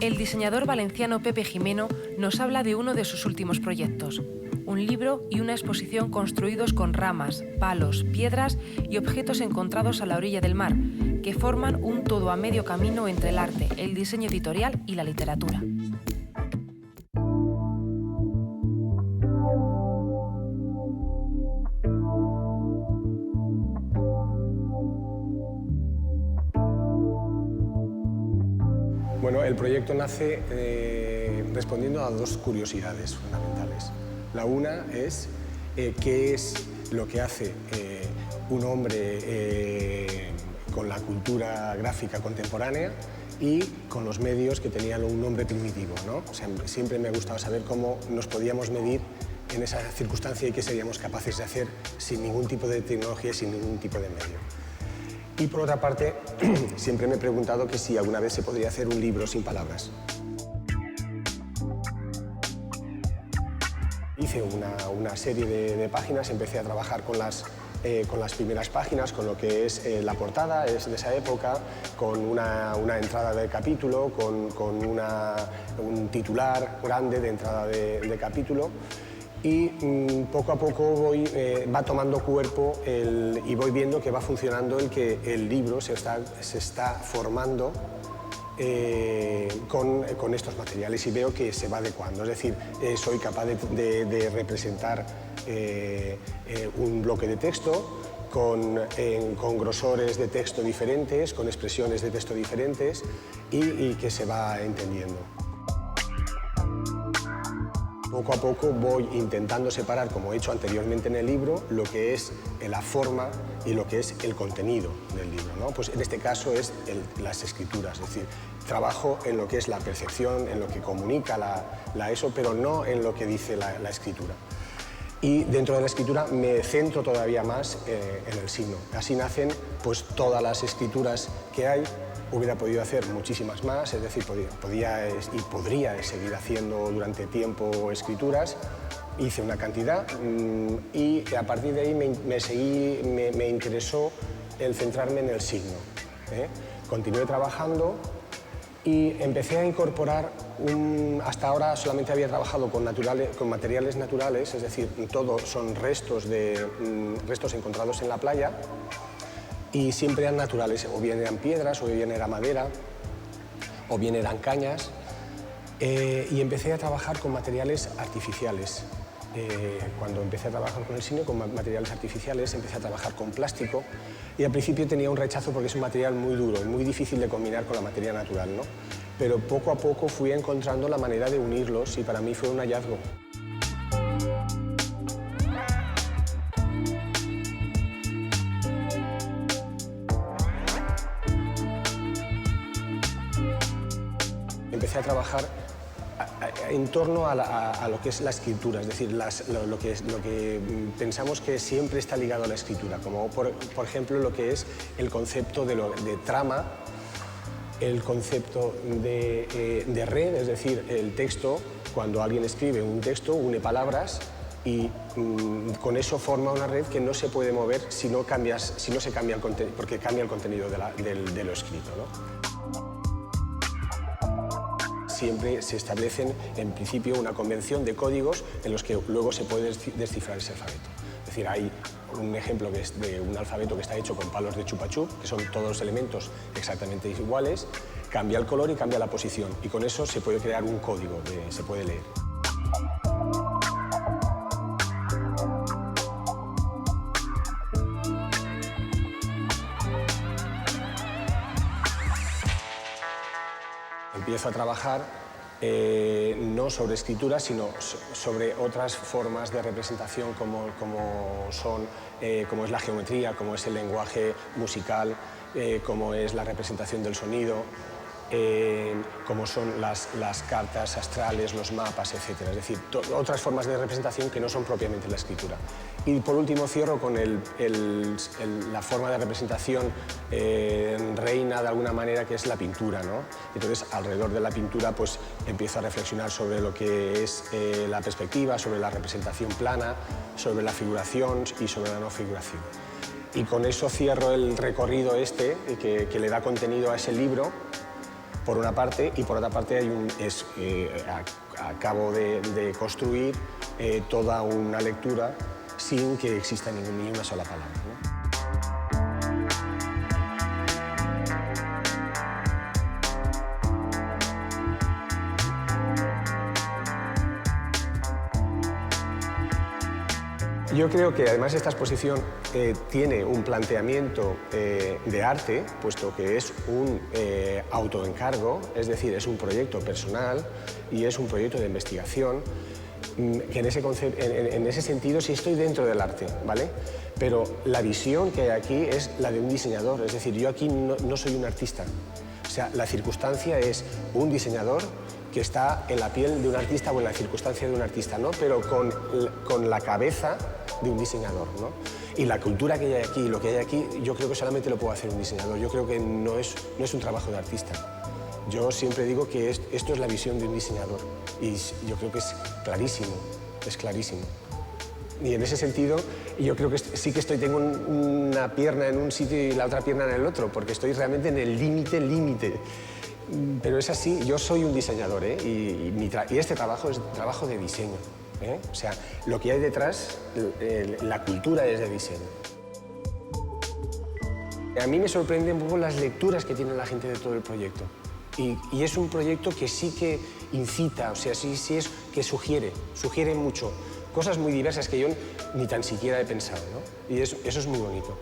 El diseñador valenciano Pepe Jimeno nos habla de uno de sus últimos proyectos, un libro y una exposición construidos con ramas, palos, piedras y objetos encontrados a la orilla del mar, que forman un todo a medio camino entre el arte, el diseño editorial y la literatura. Bueno, el proyecto nace respondiendo a dos curiosidades fundamentales. La una es qué es lo que hace un hombre con la cultura gráfica contemporánea y con los medios que tenían un hombre primitivo, ¿no? O sea, siempre me ha gustado saber cómo nos podíamos medir en esa circunstancia y qué seríamos capaces de hacer sin ningún tipo de tecnología y sin ningún tipo de medio. Y por otra parte, siempre me he preguntado que si alguna vez se podría hacer un libro sin palabras. Hice una serie de páginas, empecé a trabajar con las primeras páginas, con lo que es la portada, es de esa época, con una entrada de capítulo, con un titular grande de entrada de capítulo. Y poco a poco va tomando cuerpo y voy viendo que va funcionando que el libro se está formando con estos materiales y veo que se va adecuando. Es decir, soy capaz de representar un bloque de texto con grosores de texto diferentes, con expresiones de texto diferentes y que se va entendiendo. Poco a poco voy intentando separar, como he hecho anteriormente en el libro, lo que es la forma y lo que es el contenido del libro, ¿no? Pues en este caso es las escrituras, es decir, trabajo en lo que es la percepción, en lo que comunica la ESO, pero no en lo que dice la escritura. Y dentro de la escritura me centro todavía más en el signo. Así nacen pues, todas las escrituras que hay. Hubiera podido hacer muchísimas más, es decir, podría seguir haciendo durante tiempo escrituras. Hice una cantidad y a partir de ahí me interesó el centrarme en el signo. Continué trabajando y empecé a incorporar, hasta ahora solamente había trabajado con materiales naturales, es decir, todo son restos encontrados en la playa, y siempre eran naturales, o bien eran piedras, o bien era madera, o bien eran cañas, y empecé a trabajar con materiales artificiales. Cuando empecé a trabajar con el signo, con materiales artificiales, empecé a trabajar con plástico, y al principio tenía un rechazo porque es un material muy duro, muy difícil de combinar con la materia natural, ¿no? Pero poco a poco fui encontrando la manera de unirlos y para mí fue un hallazgo. Empecé a trabajar en torno a lo que es la escritura, es decir, lo que pensamos que siempre está ligado a la escritura, como por ejemplo lo que es el concepto de trama, el concepto de red, es decir, el texto, cuando alguien escribe un texto, une palabras y con eso forma una red que no se puede mover si no se cambia el contenido, porque cambia el contenido de lo escrito, ¿no? Siempre se establecen, en principio, una convención de códigos en los que luego se puede descifrar ese alfabeto. Es decir, hay un ejemplo que es de un alfabeto que está hecho con palos de chupa-chup, que son todos elementos exactamente iguales, cambia el color y cambia la posición, y con eso se puede crear un código que se puede leer. Empiezo a trabajar no sobre escritura, sino sobre otras formas de representación como es la geometría, como es el lenguaje musical, como es la representación del sonido, como son las cartas astrales, los mapas, etc. Es decir, otras formas de representación que no son propiamente la escritura. Y por último cierro con la forma de representación reina de alguna manera, que es la pintura, ¿no? Entonces, alrededor de la pintura pues, empiezo a reflexionar sobre lo que es la perspectiva, sobre la representación plana, sobre la figuración y sobre la no figuración. Y con eso cierro el recorrido que le da contenido a ese libro, por una parte, y por otra parte acabo de construir toda una lectura sin que exista ni una sola palabra, ¿no? Yo creo que además esta exposición tiene un planteamiento de arte, puesto que es un autoencargo, es decir, es un proyecto personal y es un proyecto de investigación, que en ese sentido sí estoy dentro del arte, ¿vale? Pero la visión que hay aquí es la de un diseñador, es decir, yo aquí no soy un artista. O sea, la circunstancia es un diseñador que está en la piel de un artista o en la circunstancia de un artista, ¿no? Pero con la cabeza de un diseñador, ¿no? Y la cultura que hay aquí, lo que hay aquí, yo creo que solamente lo puede hacer un diseñador. Yo creo que no es un trabajo de artista. Yo siempre digo que esto es la visión de un diseñador y yo creo que es clarísimo, es clarísimo. Y en ese sentido, yo creo que sí que tengo una pierna en un sitio y la otra pierna en el otro, porque estoy realmente en el límite. Pero es así, yo soy un diseñador, ¿eh? Y este trabajo es trabajo de diseño, ¿eh? O sea, lo que hay detrás, la cultura es de diseño. A mí me sorprenden un poco las lecturas que tiene la gente de todo el proyecto. Y es un proyecto que sí que incita, o sea, sí es que sugiere mucho. Cosas muy diversas que yo ni tan siquiera he pensado, ¿no? Y eso es muy bonito.